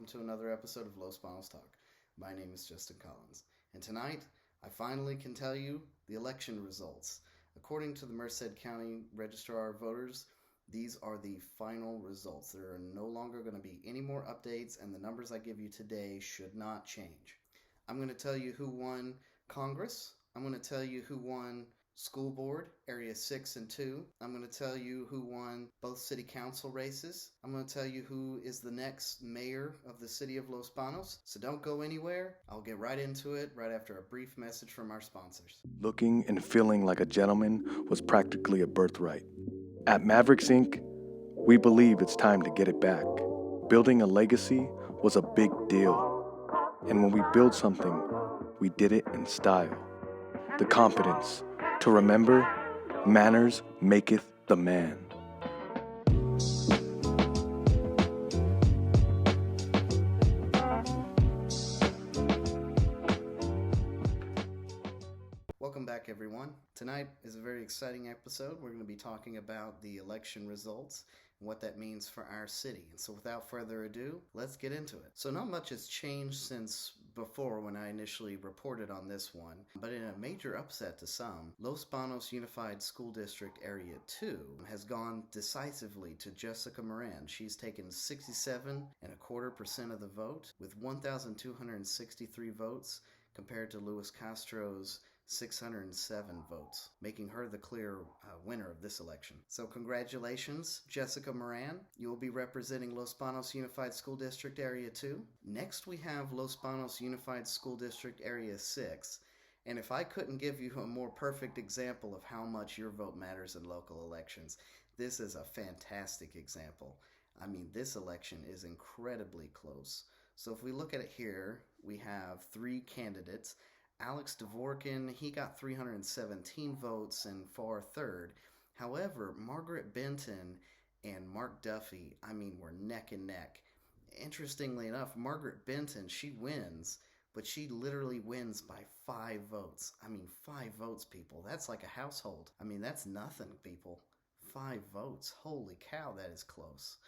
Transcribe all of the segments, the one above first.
to another episode of Los Banos Talk. My name is Justin Collins, and tonight I finally can tell you the election results. According to the Merced County Registrar of Voters, these are the final results. There are no longer going to be any more updates, and the numbers I give you today should not change. I'm going to tell you who won Congress. I'm going to tell you who won School Board, Area 6 and 2. I'm going to tell you who won both city council races. I'm going to tell you who is the next mayor of the city of Los Banos. So don't go anywhere. I'll get right into it right after a brief message from our sponsors. Looking and feeling like a gentleman was practically a birthright. At Mavericks Inc., we believe it's time to get it back. Building a legacy was a big deal. And when we build something, we did it in style. The confidence to remember, manners maketh the man. Welcome back, everyone. Tonight is a very exciting episode. We're going to be talking about the election results and what that means for our city. And so without further ado, let's get into it. So not much has changed since before when I initially reported on this one, but in a major upset to some, Los Banos Unified School District Area 2 has gone decisively to Jessica Moran. She's taken 67.25% of the vote with 1,263 votes compared to Luis Castro's 607 votes, making her the clear winner of this election. So congratulations, Jessica Moran. You will be representing Los Banos Unified School District Area 2. Next, we have Los Banos Unified School District Area 6. And if I couldn't give you a more perfect example of how much your vote matters in local elections, this is a fantastic example. I mean, this election is incredibly close. So if we look at it here, we have three candidates. Alex Dvorkin, he got 317 votes and far third. However, Margaret Benton and Mark Duffy, were neck and neck. Interestingly enough, Margaret Benton, she wins, but she literally wins by 5 votes. 5 votes, people. That's like a household. That's nothing, people. 5 votes. Holy cow, that is close.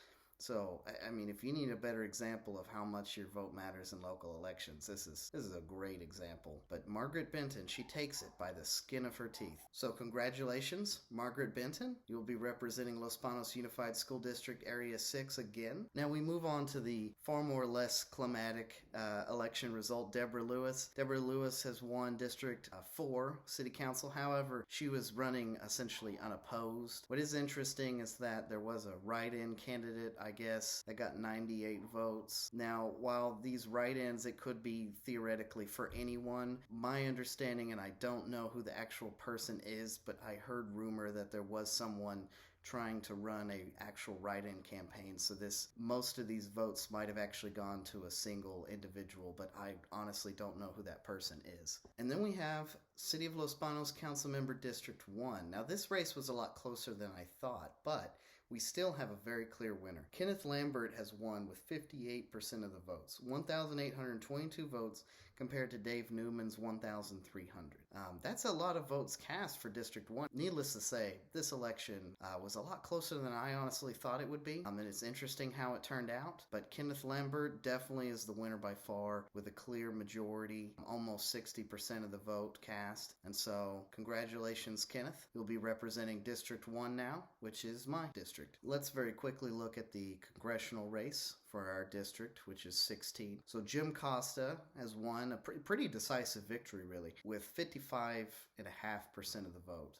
So, if you need a better example of how much your vote matters in local elections, this is a great example. But Margaret Benton, she takes it by the skin of her teeth. So congratulations, Margaret Benton. You'll be representing Los Banos Unified School District Area 6 again. Now we move on to the far more or less climatic election result, Deborah Lewis. Deborah Lewis has won District 4 City Council. However, she was running essentially unopposed. What is interesting is that there was a write-in candidate, I guess, that got 98 votes. Now, while these write-ins, it could be theoretically for anyone, my understanding, and I don't know who the actual person is, but I heard rumor that there was someone trying to run a actual write-in campaign, so most of these votes might have actually gone to a single individual, but I honestly don't know who that person is. And then we have City of Los Banos Councilmember District 1. Now this race was a lot closer than I thought, but we still have a very clear winner. Kenneth Lambert has won with 58% of the votes, 1,822 votes compared to Dave Newman's 1,300. That's a lot of votes cast for District 1. Needless to say, this election was a lot closer than I honestly thought it would be. And it's interesting how it turned out, but Kenneth Lambert definitely is the winner by far with a clear majority, almost 60% of the vote cast. And so, congratulations, Kenneth. You'll be representing District 1 now, which is my district. Let's very quickly look at the congressional race for our district, which is 16. So Jim Costa has won a pretty decisive victory, really, with 55.5% of the vote,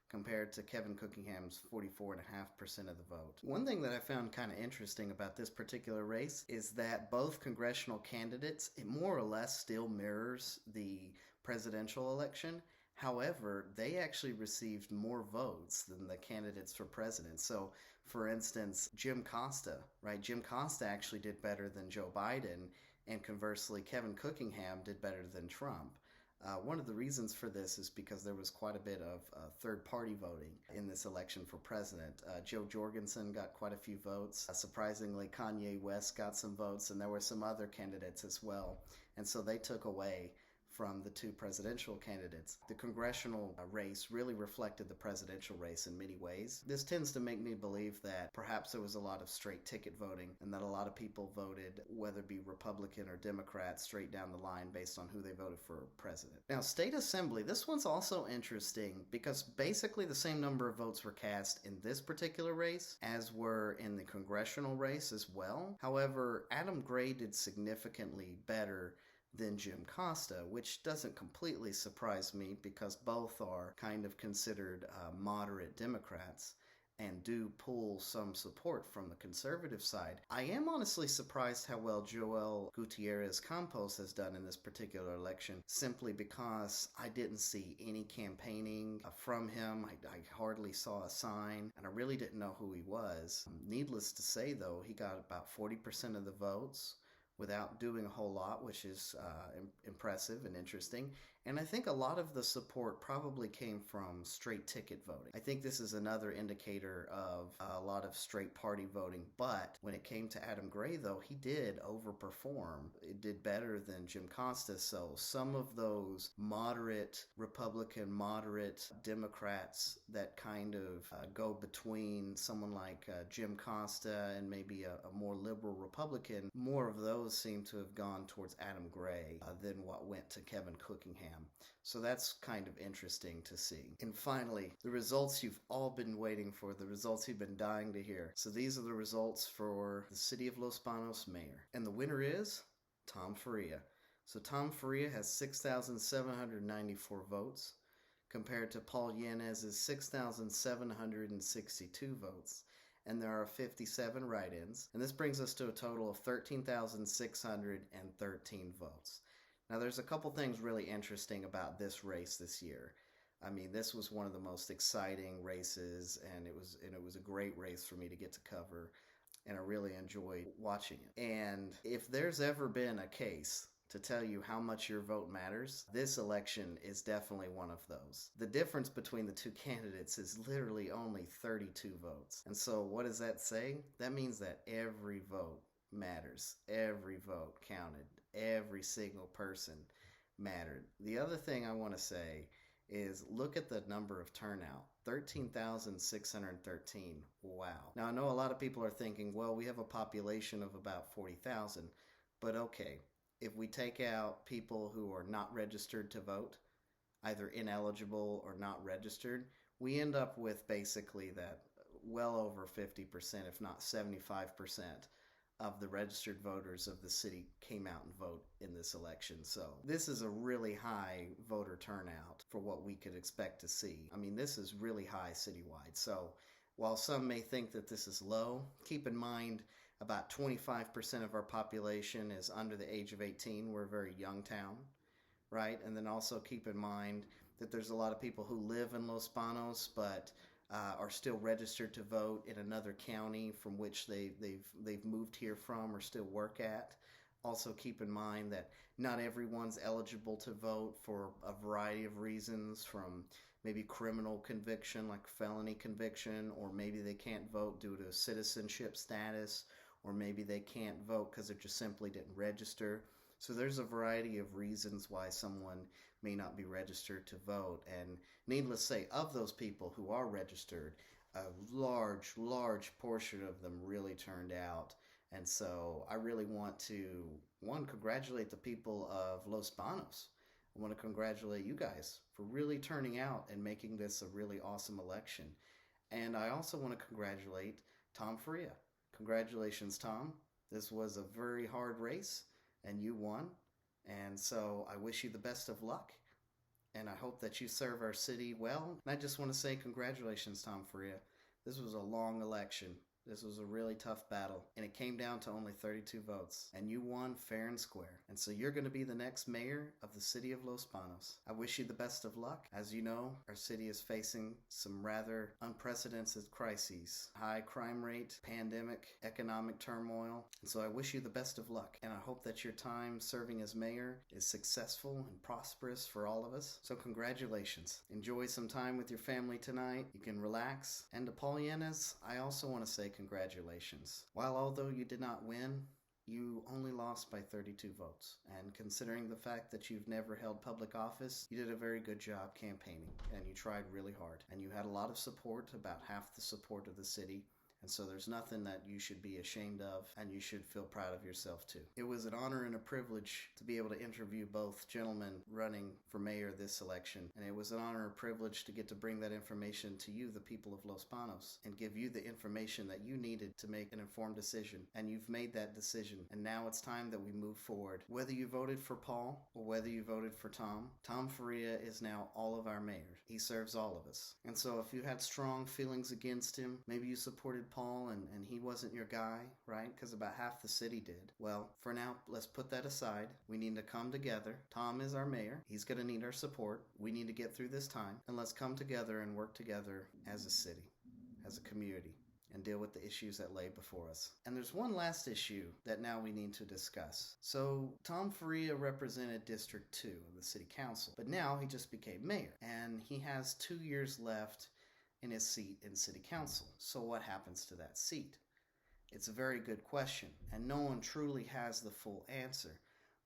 compared to Kevin Cookingham's 44.5% of the vote. One thing that I found kind of interesting about this particular race is that both congressional candidates, it more or less still mirrors the presidential election. However, they actually received more votes than the candidates for president. So, for instance, Jim Costa actually did better than Joe Biden, and conversely, Kevin Cookingham did better than Trump. One of the reasons for this is because there was quite a bit of third-party voting in this election for president. Joe Jorgensen got quite a few votes. Surprisingly, Kanye West got some votes, and there were some other candidates as well. And so they took away from the two presidential candidates. The congressional race really reflected the presidential race in many ways. This tends to make me believe that perhaps there was a lot of straight ticket voting and that a lot of people voted, whether it be Republican or Democrat, straight down the line based on who they voted for president. Now, state assembly, this one's also interesting because basically the same number of votes were cast in this particular race as were in the congressional race as well. However, Adam Gray did significantly better than Jim Costa, which doesn't completely surprise me because both are kind of considered moderate Democrats and do pull some support from the conservative side. I am honestly surprised how well Joel Gutierrez Campos has done in this particular election, simply because I didn't see any campaigning from him. I hardly saw a sign, and I really didn't know who he was. Needless to say, though, he got about 40% of the votes without doing a whole lot, which is impressive and interesting. And I think a lot of the support probably came from straight ticket voting. I think this is another indicator of a lot of straight party voting. But when it came to Adam Gray, though, he did overperform. It did better than Jim Costa. So some of those moderate Republican, moderate Democrats that kind of go between someone like Jim Costa and maybe a more liberal Republican, more of those seem to have gone towards Adam Gray than what went to Kevin Cookingham. So that's kind of interesting to see. And finally, the results you've all been waiting for, the results you've been dying to hear. So these are the results for the city of Los Banos Mayor. And the winner is Tom Faria. So Tom Faria has 6,794 votes compared to Paul Yanez's 6,762 votes. And there are 57 write-ins. And this brings us to a total of 13,613 votes. Now, there's a couple things really interesting about this race this year. I mean, this was one of the most exciting races, and it was a great race for me to get to cover, and I really enjoyed watching it. And if there's ever been a case to tell you how much your vote matters, this election is definitely one of those. The difference between the two candidates is literally only 32 votes. And so what does that say? That means that every vote matters. Every vote counted. Every single person mattered. The other thing I want to say is look at the number of turnout. 13,613. Wow. Now, I know a lot of people are thinking, well, we have a population of about 40,000. But okay, if we take out people who are not registered to vote, either ineligible or not registered, we end up with basically that well over 50%, if not 75%. Of the registered voters of the city came out and vote in this election. So this is a really high voter turnout for what we could expect to see. I mean, this is really high citywide. So while some may think that this is low, keep in mind about 25% of our population is under the age of 18. We're a very young town, right? And then also keep in mind that there's a lot of people who live in Los Banos, but are still registered to vote in another county from which they've moved here from or still work at. Also keep in mind that not everyone's eligible to vote for a variety of reasons, from maybe criminal conviction like felony conviction, or maybe they can't vote due to citizenship status, or maybe they can't vote because they just simply didn't register. So there's a variety of reasons why someone may not be registered to vote. And needless to say, of those people who are registered, a large portion of them really turned out. And so I really want to, one, congratulate the people of Los Banos. I want to congratulate you guys for really turning out and making this a really awesome election. And I also want to congratulate Tom Faria. Congratulations, Tom. This was a very hard race, and you won. And so I wish you the best of luck, and I hope that you serve our city well. And I just want to say congratulations, Tom Faria. This was a long election. This was a really tough battle, and it came down to only 32 votes, and you won fair and square. And so you're going to be the next mayor of the city of Los Banos. I wish you the best of luck. As you know, our city is facing some rather unprecedented crises: high crime rate, pandemic, economic turmoil. And so I wish you the best of luck, and I hope that your time serving as mayor is successful and prosperous for all of us. So congratulations. Enjoy some time with your family tonight. You can relax. And to Paul Yanez, I also want to say congratulations. While although you did not win, you only lost by 32 votes. And considering the fact that you've never held public office, you did a very good job campaigning, and you tried really hard. And you had a lot of support, about half the support of the city. And so there's nothing that you should be ashamed of, and you should feel proud of yourself too. It was an honor and a privilege to be able to interview both gentlemen running for mayor this election, and it was an honor and privilege to get to bring that information to you, the people of Los Banos, and give you the information that you needed to make an informed decision. And you've made that decision, and now it's time that we move forward. Whether you voted for Paul or whether you voted for Tom Faria is now all of our mayors. He serves all of us. And so if you had strong feelings against him, maybe you supported Paul and he wasn't your guy, right? Because about half the city did. Well, for now, let's put that aside. We need to come together. Tom is our mayor. He's going to need our support. We need to get through this time. And let's come together and work together as a city, as a community, and deal with the issues that lay before us. And there's one last issue that now we need to discuss. So Tom Faria represented District 2 of the City Council, but now he just became mayor, and he has 2 years left in his seat in City Council. So what happens to that seat? It's a very good question, and no one truly has the full answer.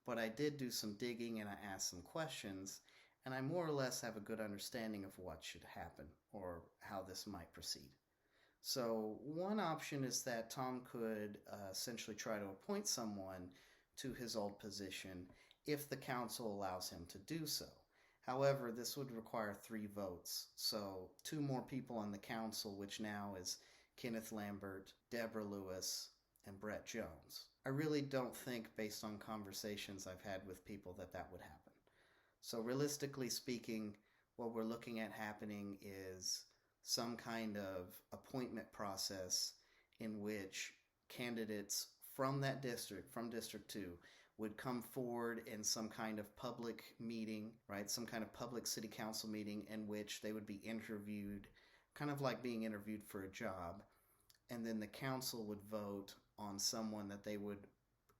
But I did do some digging and I asked some questions, and I more or less have a good understanding of what should happen or how this might proceed. So one option is that Tom could essentially try to appoint someone to his old position if the council allows him to do so. However, this would require 3 votes, so 2 more people on the council, which now is Kenneth Lambert, Deborah Lewis, and Brett Jones. I really don't think, based on conversations I've had with people, that that would happen. So realistically speaking, what we're looking at happening is some kind of appointment process in which candidates from that district, from District 2, would come forward in some kind of public meeting, right? Some kind of public city council meeting in which they would be interviewed, kind of like being interviewed for a job. And then the council would vote on someone that they would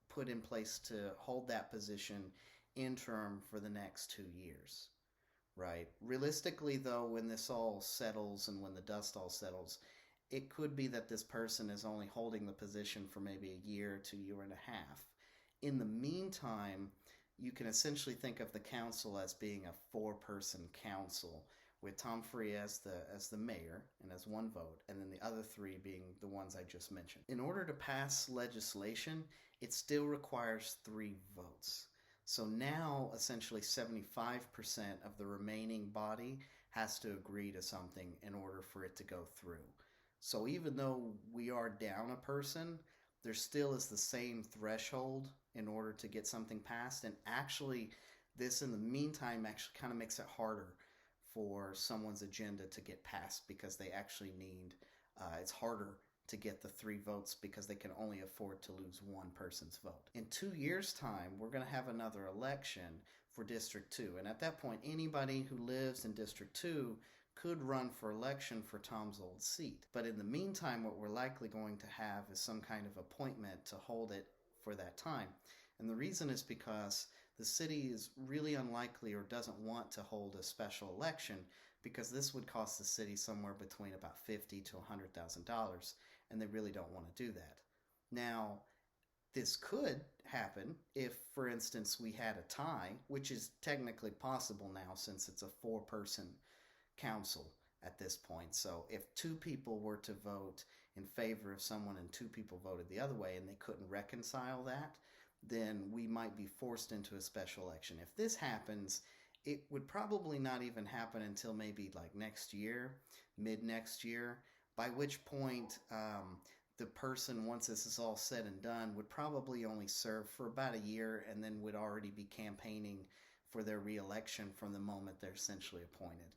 put in place to hold that position interim for the next 2 years, right? Realistically, though, when this all settles and when the dust all settles, it could be that this person is only holding the position for maybe a year to a year and a half. In the meantime, you can essentially think of the council as being a 4-person council, with Tom Faria as the mayor and as 1 vote, and then the other 3 being the ones I just mentioned. In order to pass legislation, it still requires 3 votes. So now, essentially 75% of the remaining body has to agree to something in order for it to go through. So even though we are down a person, there still is the same threshold in order to get something passed. And actually, this in the meantime actually kind of makes it harder for someone's agenda to get passed, because they actually need, it's harder to get the 3 votes because they can only afford to lose 1 person's vote. In 2 years' time, we're going to have another election for District 2. And at that point, anybody who lives in District 2 could run for election for Tom's old seat. But in the meantime, what we're likely going to have is some kind of appointment to hold it for that time. And the reason is because the city is really unlikely or doesn't want to hold a special election, because this would cost the city somewhere between about $50,000 to $100,000, and they really don't want to do that. Now, this could happen if, for instance, we had a tie, which is technically possible now since it's a 4-person council at this point. So if 2 people were to vote in favor of someone and 2 people voted the other way and they couldn't reconcile that, then we might be forced into a special election. If this happens, it would probably not even happen until maybe like next year, mid next year, by which point the person, once this is all said and done, would probably only serve for about a year and then would already be campaigning for their re-election from the moment they're essentially appointed.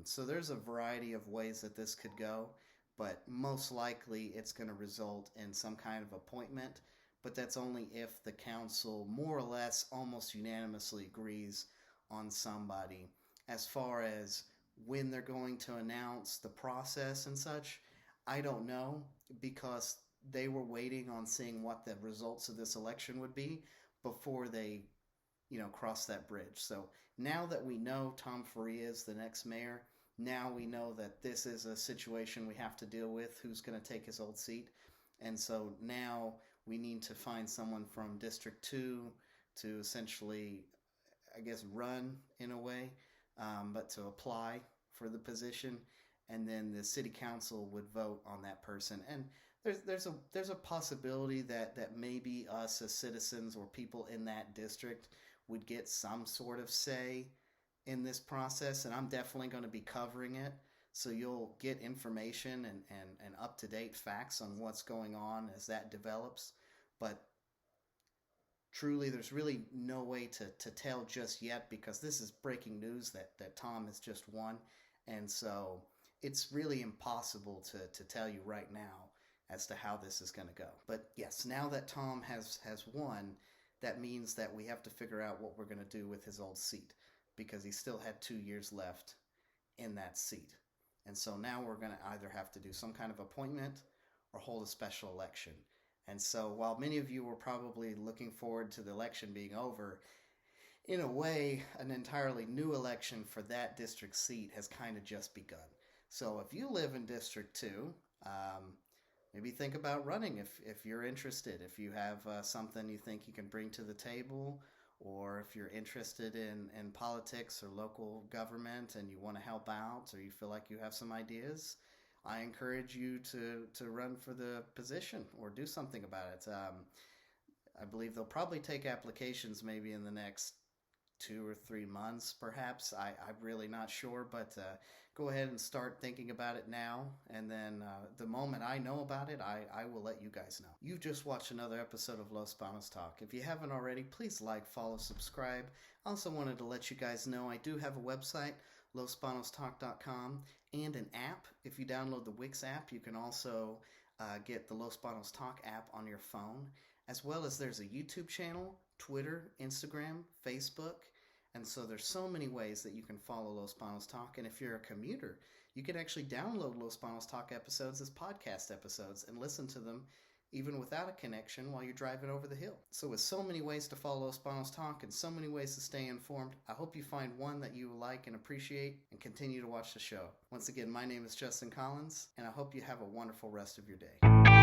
So there's a variety of ways that this could go, but most likely it's going to result in some kind of appointment, but that's only if the council more or less almost unanimously agrees on somebody. As far as when they're going to announce the process and such, I don't know, because they were waiting on seeing what the results of this election would be before they, cross that bridge. So now that we know Tom Faria is the next mayor, now we know that this is a situation we have to deal with, who's going to take his old seat. And so now we need to find someone from District 2 to essentially, I guess, run in a way, but to apply for the position. And then the city council would vote on that person. And there's a possibility that maybe us as citizens or people in that district would get some sort of say in this process, and I'm definitely going to be covering it. So you'll get information and up to date facts on what's going on as that develops. But truly, there's really no way to tell just yet because this is breaking news that Tom has just won. And so it's really impossible to tell you right now as to how this is going to go. But yes, now that Tom has won, that means that we have to figure out what we're going to do with his old seat because he still had 2 years left in that seat. And so now we're going to either have to do some kind of appointment or hold a special election. And so while many of you were probably looking forward to the election being over, in a way, an entirely new election for that district seat has kind of just begun. So if you live in District 2, maybe think about running if you're interested, if you have something you think you can bring to the table, or if you're interested in politics or local government and you want to help out or you feel like you have some ideas, I encourage you to run for the position or do something about it. I believe they'll probably take applications maybe in the next 2 or 3 months, perhaps. I'm really not sure, but go ahead and start thinking about it now. And then the moment I know about it, I will let you guys know. You've just watched another episode of Los Banos Talk. If you haven't already, please like, follow, subscribe. I also wanted to let you guys know I do have a website, losbanostalk.com, and an app. If you download the Wix app, you can also get the Los Banos Talk app on your phone, as well as there's a YouTube channel, Twitter, Instagram, Facebook, and so there's so many ways that you can follow Los Banos Talk. And if you're a commuter, you can actually download Los Banos Talk episodes as podcast episodes and listen to them even without a connection while you're driving over the hill. So with so many ways to follow Los Banos Talk and so many ways to stay informed, I hope you find one that you like and appreciate and continue to watch the show. Once again, my name is Justin Collins, and I hope you have a wonderful rest of your day.